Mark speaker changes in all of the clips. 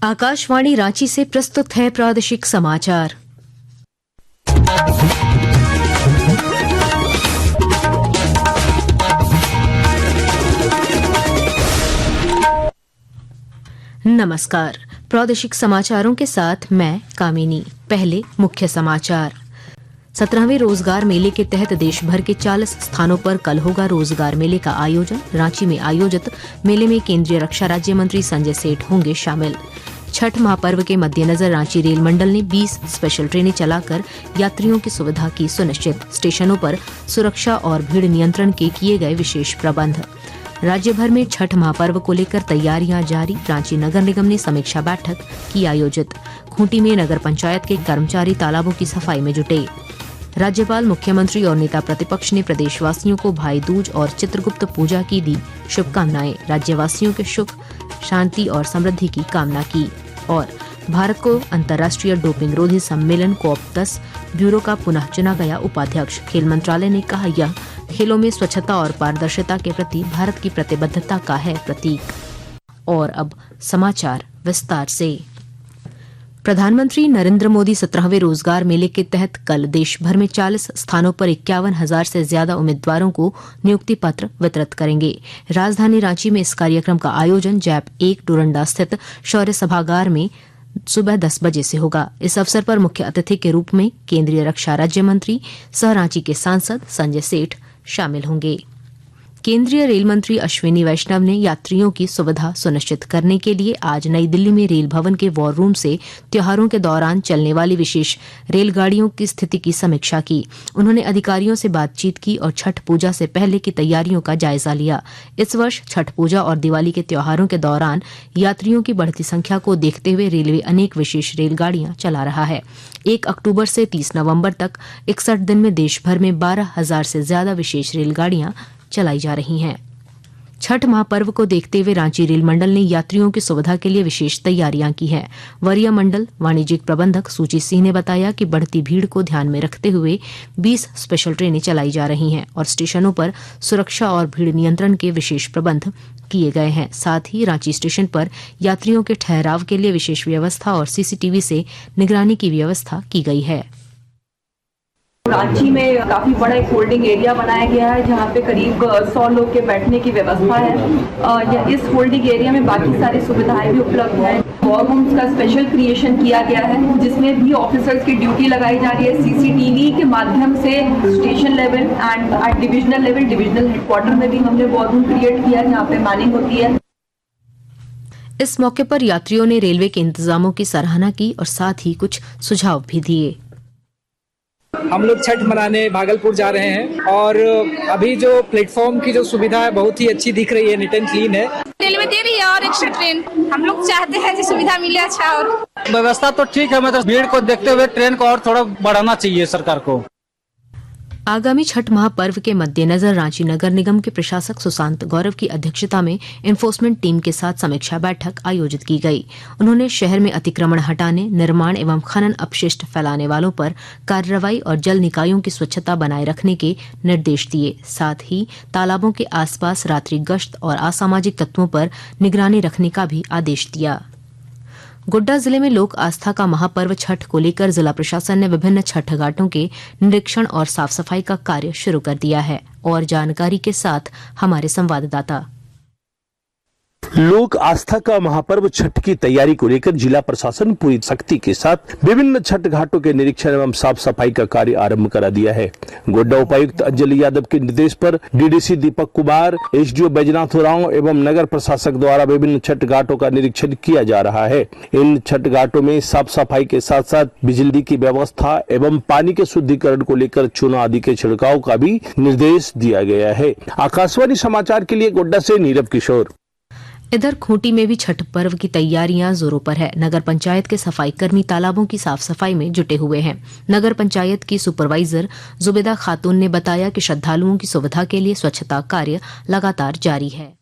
Speaker 1: आकाशवाणी रांची से प्रस्तुत है प्रादेशिक समाचार। नमस्कार, प्रादेशिक समाचारों के साथ मैं कामिनी। पहले मुख्य समाचार। 17वें रोजगार मेले के तहत देश भर के 40 स्थानों पर कल होगा रोजगार मेले का आयोजन। रांची में आयोजित मेले में केंद्रीय रक्षा राज्य मंत्री संजय सेठ होंगे शामिल। छठ महापर्व के मद्देनजर रांची रेल मंडल ने 20 स्पेशल ट्रेनें चलाकर यात्रियों की सुविधा की सुनिश्चित। स्टेशनों पर सुरक्षा और भीड़ नियंत्रण के किए गए विशेष प्रबंध। राज्य भर में छठ महापर्व को लेकर तैयारियां जारी। रांची नगर निगम ने समीक्षा बैठक की आयोजित। खूंटी में नगर पंचायत के कर्मचारी तालाबों की सफाई में जुटे। राज्यपाल, मुख्यमंत्री और नेता प्रतिपक्ष ने प्रदेशवासियों को भाई दूज और चित्रगुप्त पूजा की दी शुभकामनाएं। राज्यवासियों के सुख, शांति और समृद्धि की कामना की। और भारत को अंतर्राष्ट्रीय डोपिंग रोधी सम्मेलन COP10 ब्यूरो का पुनः चुना गया उपाध्यक्ष। खेल मंत्रालय ने कहा, यह खेलों में स्वच्छता और पारदर्शिता के प्रति भारत की प्रतिबद्धता का है प्रतीक। और अब समाचार विस्तार से। प्रधानमंत्री नरेंद्र मोदी 17वें रोजगार मेले के तहत कल देश भर में 40 स्थानों पर 51,000 से ज्यादा उम्मीदवारों को नियुक्ति पत्र वितरित करेंगे। राजधानी रांची में इस कार्यक्रम का आयोजन जैप 1 डोरंडा स्थित शौर्य सभागार में सुबह 10 बजे से होगा। इस अवसर पर मुख्य अतिथि के रूप में केंद्रीय रक्षा राज्य मंत्री सह रांची के सांसद संजय सेठ शामिल होंगे। केंद्रीय रेल मंत्री अश्विनी वैष्णव ने यात्रियों की सुविधा सुनिश्चित करने के लिए आज नई दिल्ली में रेल भवन के वॉर रूम से त्योहारों के दौरान चलने वाली विशेष रेलगाड़ियों की स्थिति की समीक्षा की। उन्होंने अधिकारियों से बातचीत की और छठ पूजा से पहले की तैयारियों का जायजा लिया। इस वर्ष छठ पूजा और दिवाली के त्योहारों के दौरान यात्रियों की बढ़ती संख्या को देखते हुए रेलवे अनेक विशेष रेलगाड़ियां चला रहा है। 1 अक्टूबर से 30 नवंबर तक 61 दिन में देश भर में 12,000 से ज्यादा विशेष रेलगाड़ियां चलाई जा रही हैं। छठ महापर्व को देखते हुए रांची रेल मंडल ने यात्रियों की सुविधा के लिए विशेष तैयारियां की हैं। वरीय मंडल वाणिज्यिक प्रबंधक सूची सिंह ने बताया कि बढ़ती भीड़ को ध्यान में रखते हुए 20 स्पेशल ट्रेनें चलाई जा रही हैं और स्टेशनों पर सुरक्षा और भीड़ नियंत्रण के विशेष प्रबंध किए गए हैं। साथ ही रांची स्टेशन पर यात्रियों के ठहराव के लिए विशेष व्यवस्था और CCTV से निगरानी की व्यवस्था की गई है।
Speaker 2: रांची में काफी बड़ा एक होल्डिंग एरिया बनाया गया है जहाँ पे करीब 100 लोग के बैठने की व्यवस्था है। इस होल्डिंग एरिया में बाकी सारी सुविधाएं भी उपलब्ध हैं। वॉर रूम्स का स्पेशल क्रिएशन किया गया है जिसमें भी ऑफिसर्स की ड्यूटी लगाई जा रही है। CCTV के माध्यम से station level and divisional level, divisional headquarter में भी हमने वॉर रूम क्रिएट किया है जहाँ पे मैनिंग होती है।
Speaker 1: इस मौके पर यात्रियों ने रेलवे के इंतजामों की सराहना की और साथ ही कुछ सुझाव भी दिए।
Speaker 3: हम लोग छठ मनाने भागलपुर जा रहे हैं और अभी जो प्लेटफॉर्म की जो सुविधा है बहुत ही अच्छी दिख रही है, नीट एंड क्लीन है।
Speaker 4: रेलवे दे रही है और एक्स्ट्रा ट्रेन हम लोग चाहते हैं कि सुविधा मिले अच्छा। और
Speaker 3: व्यवस्था तो ठीक है, मतलब भीड़ को देखते हुए ट्रेन को और थोड़ा बढ़ाना चाहिए सरकार को।
Speaker 1: आगामी छठ महापर्व के मद्देनजर रांची नगर निगम के प्रशासक सुशांत गौरव की अध्यक्षता में एनफोर्समेंट टीम के साथ समीक्षा बैठक आयोजित की गई। उन्होंने शहर में अतिक्रमण हटाने, निर्माण एवं खनन अपशिष्ट फैलाने वालों पर कार्रवाई और जल निकायों की स्वच्छता बनाए रखने के निर्देश दिए। साथ ही तालाबों के आसपास रात्रि गश्त और असामाजिक तत्वों पर निगरानी रखने का भी आदेश दिया। गोड्डा जिले में लोक आस्था का महापर्व छठ को लेकर जिला प्रशासन ने विभिन्न छठ घाटों के निरीक्षण और साफ सफाई का कार्य शुरू कर दिया है। और जानकारी के साथ हमारे संवाददाता।
Speaker 5: लोक आस्था का महापर्व छठ की तैयारी को लेकर जिला प्रशासन पूरी सख्ती के साथ विभिन्न छठ घाटों के निरीक्षण एवं साफ सफाई का कार्य आरंभ करा दिया है। गोड्डा उपायुक्त अंजलि यादव के निर्देश पर DDC दीपक कुमार, SDO बैजनाथ राव एवं नगर प्रशासक द्वारा विभिन्न छठ घाटों का निरीक्षण किया जा रहा है। इन छठ घाटों में साफ सफाई के साथ साथ बिजली की व्यवस्था एवं पानी के शुद्धिकरण को लेकर चूना आदि के छिड़काव का भी निर्देश दिया गया है। आकाशवाणी समाचार के लिए गोड्डा से नीरव किशोर।
Speaker 1: इधर खूंटी में भी छठ पर्व की तैयारियां जोरों पर है। नगर पंचायत के सफाई कर्मी तालाबों की साफ सफाई में जुटे हुए हैं। नगर पंचायत की सुपरवाइजर जुबेदा खातून ने बताया कि श्रद्धालुओं की सुविधा के लिए स्वच्छता कार्य लगातार जारी है।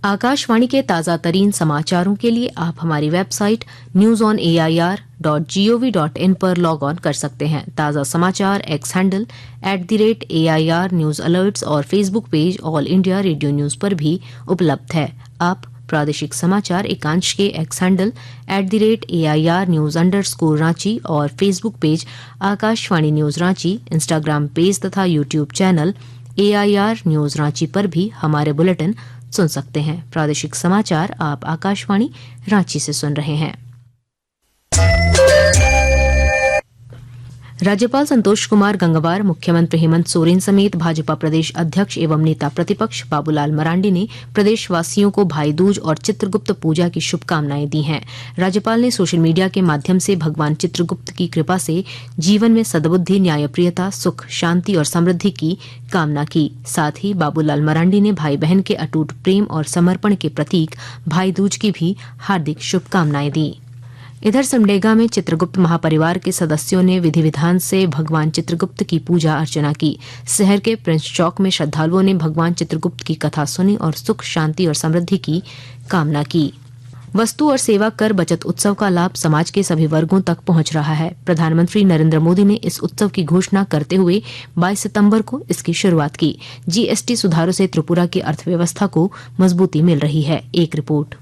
Speaker 1: आकाशवाणी के ताजा तरीन समाचारों के लिए आप हमारी वेबसाइट newsonair.gov.in पर लॉग ऑन कर सकते हैं। ताजा समाचार X handle @AIR news alerts और Facebook page All India Radio news पर भी उपलब्ध है। आप प्रादेशिक समाचार एकांश के एक्स हैंडल @AIR News_Ranchi और Facebook page Akashvani news Ranchi, Instagram page तथा YouTube channel AIR news Ranchi पर भी हमारे बुलेटिन सुन सकते हैं। प्रादेशिक समाचार आप आकाशवाणी रांची से सुन रहे हैं। राज्यपाल संतोष कुमार गंगवार, मुख्यमंत्री हेमंत सोरेन समेत भाजपा प्रदेश अध्यक्ष एवं नेता प्रतिपक्ष बाबूलाल मरांडी ने प्रदेशवासियों को भाई दूज और चित्रगुप्त पूजा की शुभकामनाएं दी हैं। राज्यपाल ने सोशल मीडिया के माध्यम से भगवान चित्रगुप्त की कृपा से जीवन में सद्बुद्धि, न्यायप्रियता, सुख, शांति और समृद्धि की कामना की। साथ ही बाबूलाल मरांडी ने भाई बहन के अटूट प्रेम और समर्पण के प्रतीक भाई दूज की भी हार्दिक शुभकामनाएं दी। इधर सिमडेगा में चित्रगुप्त महापरिवार के सदस्यों ने विधि विधान से भगवान चित्रगुप्त की पूजा अर्चना की। शहर के प्रिंस चौक में श्रद्धालुओं ने भगवान चित्रगुप्त की कथा सुनी और सुख, शांति और समृद्धि की कामना की। वस्तु और सेवा कर बचत उत्सव का लाभ समाज के सभी वर्गों तक पहुंच रहा है। प्रधानमंत्री नरेंद्र मोदी ने इस उत्सव की घोषणा करते हुए 22 सितंबर को इसकी शुरुआत की। GST सुधारों से त्रिपुरा की अर्थव्यवस्था को मजबूती मिल रही है। एक रिपोर्ट।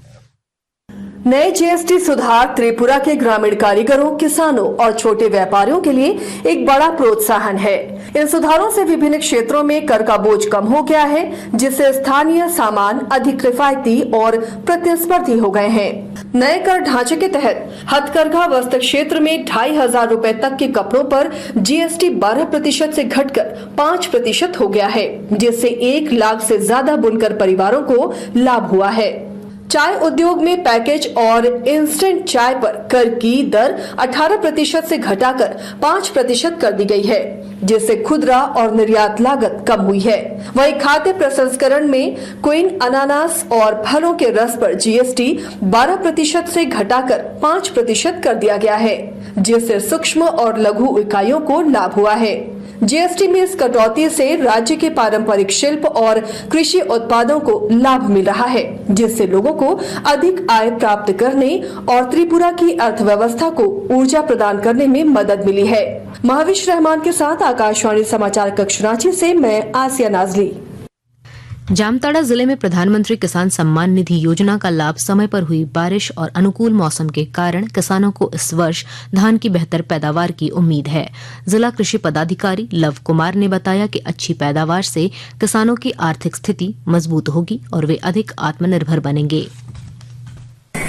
Speaker 6: नए GST सुधार त्रिपुरा के ग्रामीण कारीगरों, किसानों और छोटे व्यापारियों के लिए एक बड़ा प्रोत्साहन है। इन सुधारों से विभिन्न क्षेत्रों में कर का बोझ कम हो गया है, जिससे स्थानीय सामान अधिक किफायती और प्रतिस्पर्धी हो गए हैं। नए कर ढांचे के तहत हथकरघा वस्त्र क्षेत्र में 2,500 रुपए तक के कपड़ों पर GST 12% से घटकर 5% हो गया है, जिससे 1 लाख से ज्यादा बुनकर परिवारों को लाभ हुआ है। चाय उद्योग में पैकेज और इंस्टेंट चाय पर कर की दर 18% से घटाकर 5% कर दी गई है, जिससे खुदरा और निर्यात लागत कम हुई है। वहीं खाद्य प्रसंस्करण में क्वीन अनानास और फलों के रस पर GST 12% से घटाकर 5% कर दिया गया है, जिससे सूक्ष्म और लघु इकाइयों को लाभ हुआ है। GST में इस कटौती से राज्य के पारंपरिक शिल्प और कृषि उत्पादों को लाभ मिल रहा है, जिससे लोगों को अधिक आय प्राप्त करने और त्रिपुरा की अर्थव्यवस्था को ऊर्जा प्रदान करने में मदद मिली है। महाविश रहमान के साथ आकाशवाणी समाचार कक्ष रांची से मैं आसिया नाजली।
Speaker 1: जामताड़ा जिले में प्रधानमंत्री किसान सम्मान निधि योजना का लाभ समय पर हुई बारिश और अनुकूल मौसम के कारण किसानों को इस वर्ष धान की बेहतर पैदावार की उम्मीद है। जिला कृषि पदाधिकारी लव कुमार ने बताया कि अच्छी पैदावार से किसानों की आर्थिक स्थिति मजबूत होगी और वे अधिक आत्मनिर्भर बनेंगे।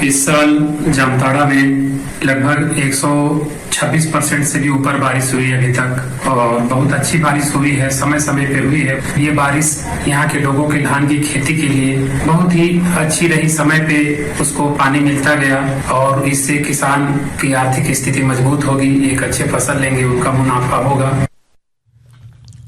Speaker 7: इस साल जामताड़ा में लगभग 126% से भी ऊपर बारिश हुई है अभी तक, और बहुत अच्छी बारिश हुई है, समय समय पे हुई है। ये बारिश यहाँ के लोगों के धान की खेती के लिए बहुत ही अच्छी रही, समय पे उसको पानी मिलता गया और इससे किसान की आर्थिक स्थिति मजबूत होगी, एक अच्छे फसल लेंगे, उनका मुनाफा होगा।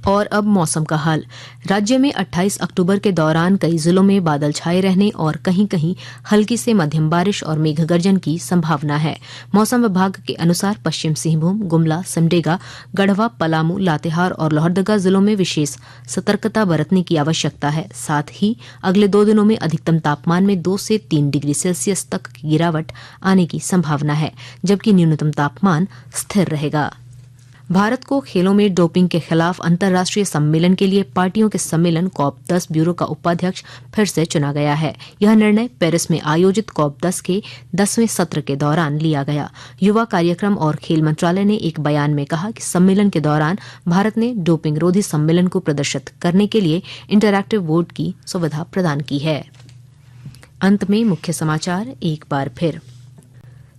Speaker 1: और अब मौसम का हाल। राज्य में 28 अक्टूबर के दौरान कई जिलों में बादल छाए रहने और कहीं कहीं हल्की से मध्यम बारिश और मेघ गर्जन की संभावना है। मौसम विभाग के अनुसार पश्चिम सिंहभूम, गुमला, सिमडेगा, गढ़वा, पलामू, लातेहार और लोहरदगा जिलों में विशेष सतर्कता बरतने की आवश्यकता है। साथ ही अगले 2 दिनों में अधिकतम तापमान में 2 से 3 डिग्री सेल्सियस तक की गिरावट आने की संभावना है, जबकि न्यूनतम तापमान स्थिर रहेगा। भारत को खेलों में डोपिंग के खिलाफ अंतर्राष्ट्रीय सम्मेलन के लिए पार्टियों के सम्मेलन COP10 ब्यूरो का उपाध्यक्ष फिर से चुना गया है। यह निर्णय पेरिस में आयोजित COP10 के 10वें सत्र के दौरान लिया गया। युवा कार्यक्रम और खेल मंत्रालय ने एक बयान में कहा कि सम्मेलन के दौरान भारत ने डोपिंग रोधी सम्मेलन को प्रदर्शित करने के लिए इंटरैक्टिव वोट की सुविधा प्रदान की है। अंत में मुख्य समाचार एक बार फिर।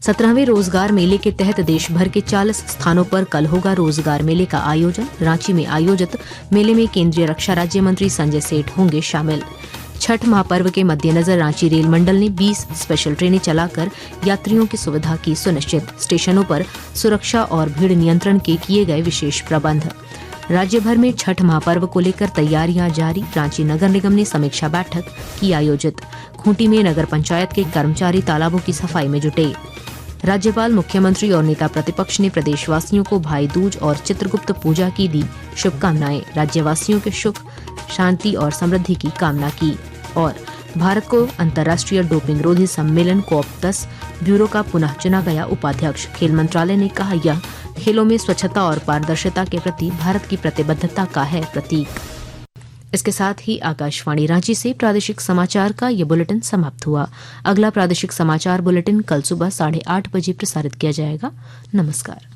Speaker 1: 17वें रोजगार मेले के तहत देश भर के 40 स्थानों पर कल होगा रोजगार मेले का आयोजन। रांची में आयोजित मेले में केंद्रीय रक्षा राज्य मंत्री संजय सेठ होंगे शामिल। छठ महापर्व के मद्देनजर रांची रेल मंडल ने 20 स्पेशल ट्रेनें चलाकर यात्रियों की सुविधा की सुनिश्चित। स्टेशनों पर सुरक्षा और भीड़ नियंत्रण के किए गए विशेष प्रबंध। राज्य भर में छठ महापर्व को लेकर तैयारियां जारी। रांची नगर निगम ने समीक्षा बैठक की आयोजित। खूंटी में नगर पंचायत के कर्मचारी तालाबों की सफाई में जुटे। राज्यपाल, मुख्यमंत्री और नेता प्रतिपक्ष ने प्रदेशवासियों को भाई दूज और चित्रगुप्त पूजा की दी शुभकामनाएं। राज्यवासियों के सुख, शांति और समृद्धि की कामना की। और भारत को अंतर्राष्ट्रीय डोपिंग रोधी सम्मेलन COP10 ब्यूरो का पुनः चुना गया उपाध्यक्ष। खेल मंत्रालय ने कहा, यह खेलों में स्वच्छता और पारदर्शिता के प्रति भारत की प्रतिबद्धता का है प्रतीक। इसके साथ ही आकाशवाणी रांची से प्रादेशिक समाचार का ये बुलेटिन समाप्त हुआ। अगला प्रादेशिक समाचार बुलेटिन कल सुबह 8:30 बजे प्रसारित किया जाएगा। नमस्कार।